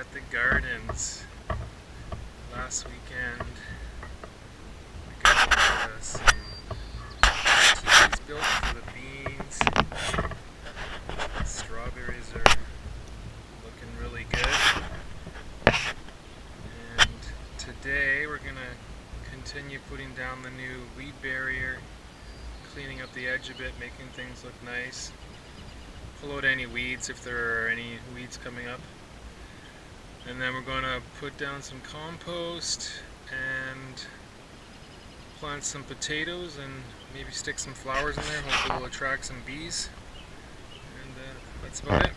at the gardens. Last weekend we got some teas built for the beans. The strawberries are looking really good. And today we're going to continue putting down the new weed barrier, cleaning up the edge a bit, making things look nice. Pull out any weeds if there are any weeds coming up. And then we're going to put down some compost and plant some potatoes and maybe stick some flowers in there. Hopefully we'll attract some bees. And that's about it.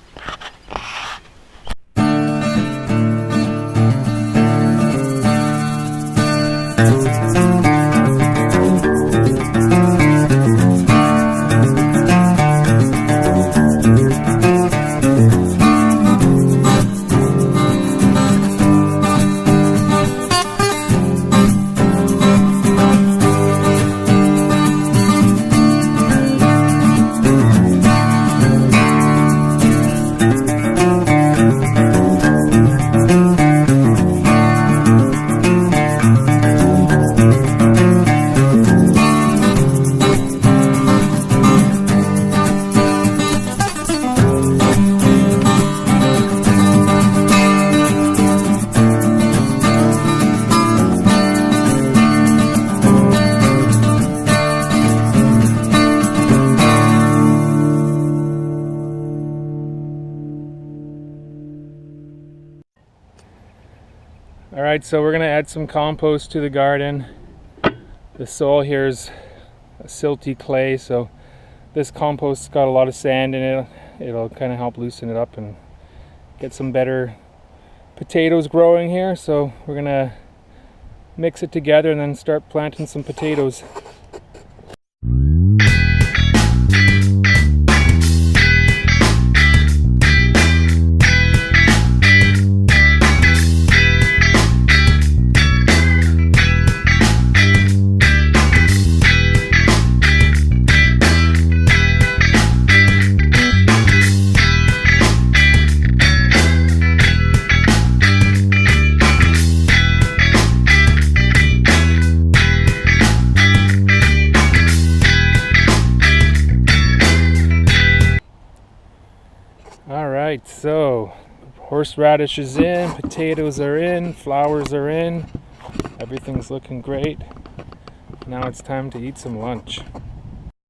Alright, so we're going to add some compost to the garden. The soil here is a silty clay, so this compost's got a lot of sand in it. It'll kind of help loosen it up and get some better potatoes growing here. So we're going to mix it together and then start planting some potatoes. Alright, so horseradish is in, potatoes are in, flowers are in, everything's looking great. Now it's time to eat some lunch.